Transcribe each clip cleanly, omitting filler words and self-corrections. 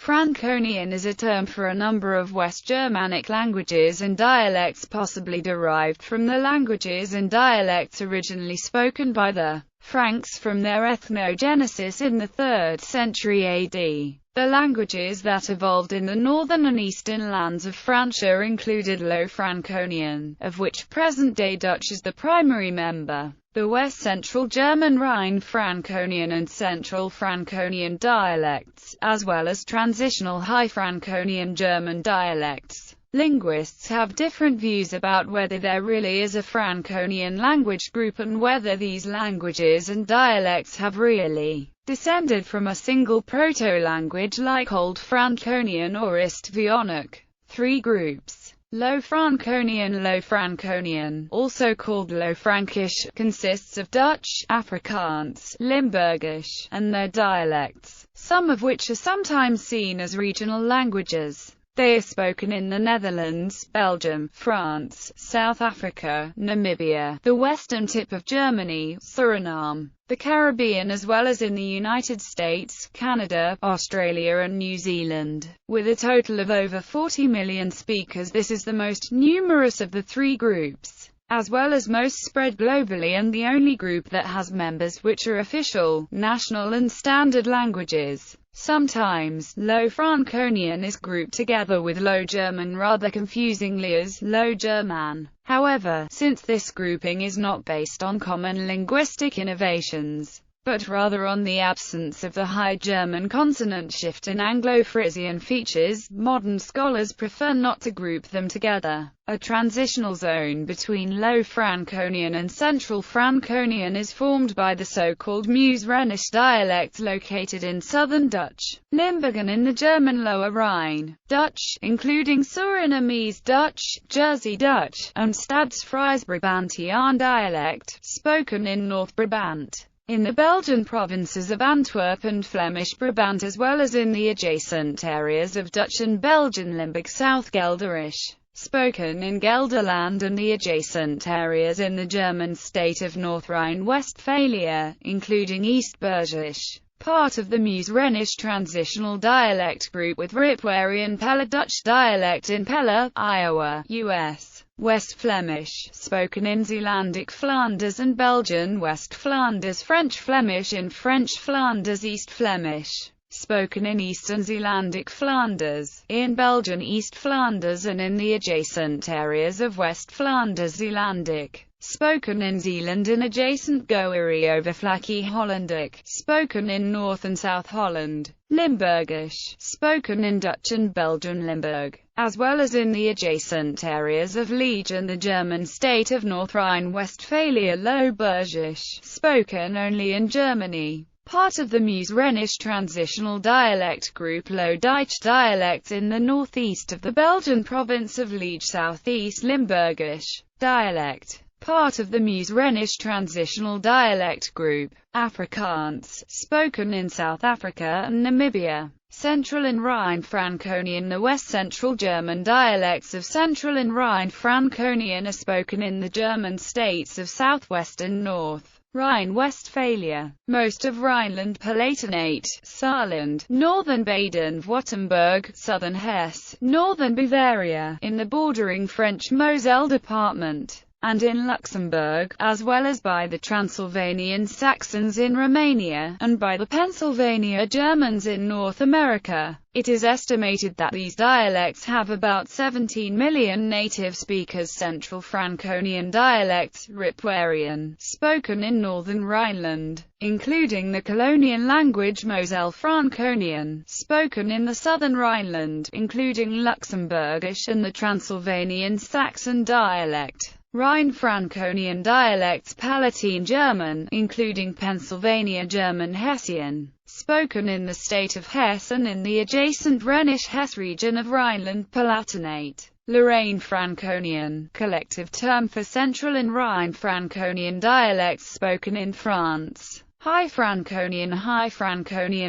Franconian is a term for a number of West Germanic languages and dialects possibly derived from the languages and dialects originally spoken by the Franks from their ethnogenesis in the 3rd century AD. The languages that evolved in the northern and eastern lands of Francia included Low Franconian, of which present-day Dutch is the primary member, the West Central German Rhine Franconian and Central Franconian dialects, as well as transitional High Franconian German dialects. Linguists have different views about whether there really is a Franconian language group and whether these languages and dialects have really descended from a single proto-language like Old Franconian or Ist-Vionic. 3 groups. Low Franconian, also called Low Frankish, consists of Dutch, Afrikaans, Limburgish, and their dialects, some of which are sometimes seen as regional languages. They are spoken in the Netherlands, Belgium, France, South Africa, Namibia, the western tip of Germany, Suriname, the Caribbean, as well as in the United States, Canada, Australia and New Zealand. With a total of over 40 million speakers, this is the most numerous of the 3 groups, as well as most spread globally, and the only group that has members which are official, national and standard languages. Sometimes, Low Franconian is grouped together with Low German rather confusingly as Low German. However, since this grouping is not based on common linguistic innovations, but rather on the absence of the High German consonant shift and Anglo-Frisian features, modern scholars prefer not to group them together. A transitional zone between Low Franconian and Central Franconian is formed by the so-called Meuse-Rhenish dialects located in southern Dutch, Limburgen in the German Lower Rhine, Dutch, including Surinamese Dutch, Jersey Dutch, and Stads-Fries-Brabantian dialect, spoken in North Brabant, in the Belgian provinces of Antwerp and Flemish Brabant, as well as in the adjacent areas of Dutch and Belgian Limburg, South Gelderisch, spoken in Gelderland, and the adjacent areas in the German state of North Rhine-Westphalia, including East Bergisch, part of the Meuse-Rhenish transitional dialect group, with Ripuarian Pella Dutch dialect in Pella, Iowa, U.S. West Flemish, spoken in Zeelandic Flanders and Belgian West Flanders, French Flemish in French Flanders, East Flemish, spoken in Eastern Zeelandic Flanders, in Belgian East Flanders and in the adjacent areas of West Flanders, Zeelandic, spoken in Zeeland and adjacent Goeree-Overflakkee Hollandic, spoken in North and South Holland, Limburgish, spoken in Dutch and Belgian Limburg, as well as in the adjacent areas of Liege and the German state of North Rhine-Westphalia, Low Bergisch, spoken only in Germany. Part of the Meuse-Rhenish transitional dialect group, Low Deutsch dialects in the northeast of the Belgian province of Liege, southeast Limburgish dialect. Part of the Meuse-Rhenish transitional dialect group, Afrikaans, spoken in South Africa and Namibia. Central and Rhine Franconian. The West Central German dialects of Central and Rhine Franconian are spoken in the German states of Southwest and North Rhine-Westphalia, most of Rhineland-Palatinate, Saarland, northern Baden-Württemberg, southern Hesse, northern Bavaria, in the bordering French Moselle department, and in Luxembourg, as well as by the Transylvanian Saxons in Romania, and by the Pennsylvania Germans in North America. It is estimated that these dialects have about 17 million native speakers. Central Franconian dialects, Ripuarian, spoken in northern Rhineland, including the colonial language Moselle Franconian, spoken in the southern Rhineland, including Luxembourgish and the Transylvanian Saxon dialect. Rhine Franconian dialects, Palatine German, including Pennsylvania German Hessian, spoken in the state of Hesse and in the adjacent Rhenish-Hesse region of Rhineland-Palatinate. Lorraine Franconian, collective term for Central and Rhine Franconian dialects spoken in France. High Franconian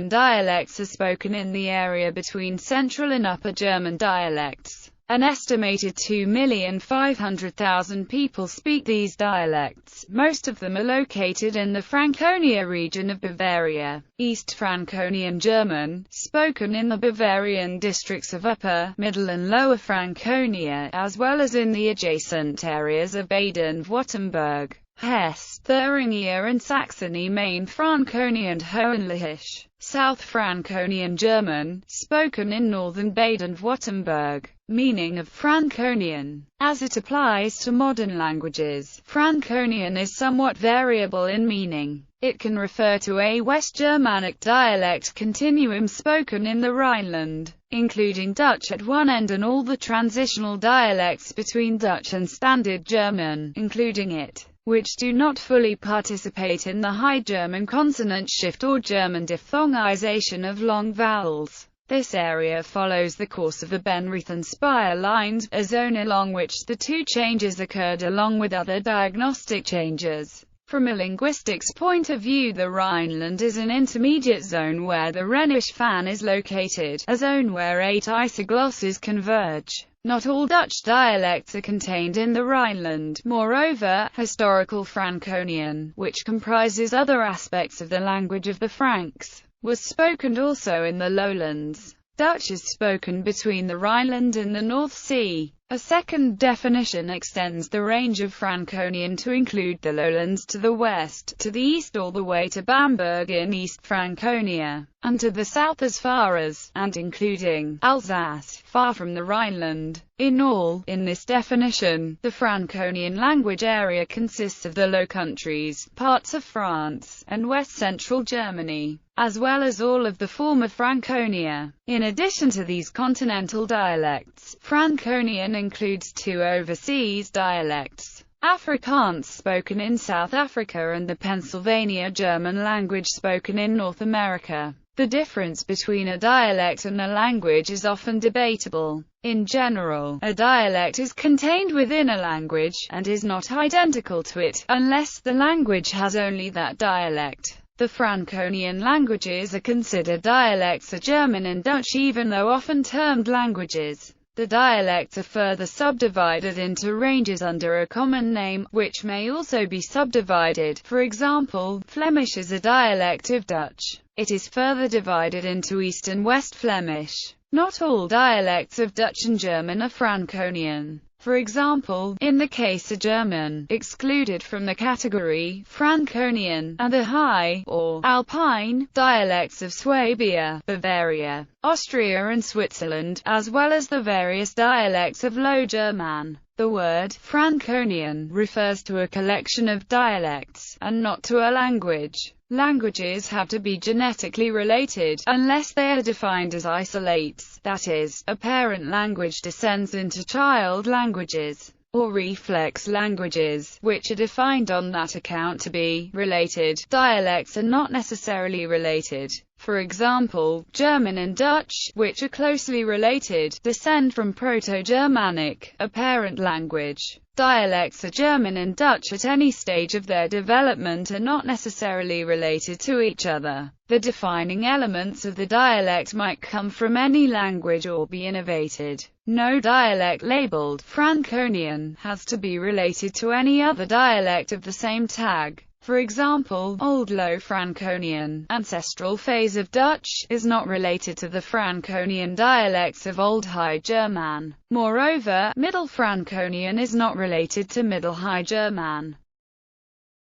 dialects are spoken in the area between Central and Upper German dialects. An estimated 2,500,000 people speak these dialects. Most of them are located in the Franconia region of Bavaria. East Franconian German, spoken in the Bavarian districts of Upper, Middle and Lower Franconia, as well as in the adjacent areas of Baden-Württemberg, Hesse, Thuringia and Saxony, Main Franconian and Hohenlohe. South Franconian German, spoken in northern Baden-Württemberg. Meaning of Franconian. As it applies to modern languages, Franconian is somewhat variable in meaning. It can refer to a West Germanic dialect continuum spoken in the Rhineland, including Dutch at one end and all the transitional dialects between Dutch and Standard German, including it, which do not fully participate in the High German consonant shift or German diphthongization of long vowels. This area follows the course of the Benrath and Speyer lines, a zone along which the two changes occurred along with other diagnostic changes. From a linguistics point of view, the Rhineland is an intermediate zone where the Rhenish fan is located, a zone where 8 isoglosses converge. Not all Dutch dialects are contained in the Rhineland. Moreover, historical Franconian, which comprises other aspects of the language of the Franks, was spoken also in the lowlands. Dutch is spoken between the Rhineland and the North Sea. A second definition extends the range of Franconian to include the lowlands to the west, to the east all the way to Bamberg in East Franconia, and to the south as far as, and including, Alsace, far from the Rhineland. In all, in this definition, the Franconian language area consists of the Low Countries, parts of France, and west-central Germany, as well as all of the former Franconia. In addition to these continental dialects, Franconian includes 2 overseas dialects: Afrikaans spoken in South Africa and the Pennsylvania German language spoken in North America. The difference between a dialect and a language is often debatable. In general, a dialect is contained within a language, and is not identical to it, unless the language has only that dialect. The Franconian languages are considered dialects of German and Dutch, even though often termed languages. The dialects are further subdivided into ranges under a common name, which may also be subdivided. For example, Flemish is a dialect of Dutch. It is further divided into East and West Flemish. Not all dialects of Dutch and German are Franconian. For example, in the case of German, excluded from the category Franconian, are the High, or Alpine, dialects of Swabia, Bavaria, Austria and Switzerland, as well as the various dialects of Low German. The word Franconian refers to a collection of dialects, and not to a language. Languages have to be genetically related, unless they are defined as isolates, that is, a parent language descends into child languages, or reflex languages, which are defined on that account to be related. Dialects are not necessarily related. For example, German and Dutch, which are closely related, descend from Proto-Germanic, a parent language. Dialects of German and Dutch at any stage of their development are not necessarily related to each other. The defining elements of the dialect might come from any language or be innovated. No dialect labeled Franconian has to be related to any other dialect of the same tag. For example, Old Low Franconian, ancestral phase of Dutch, is not related to the Franconian dialects of Old High German. Moreover, Middle Franconian is not related to Middle High German.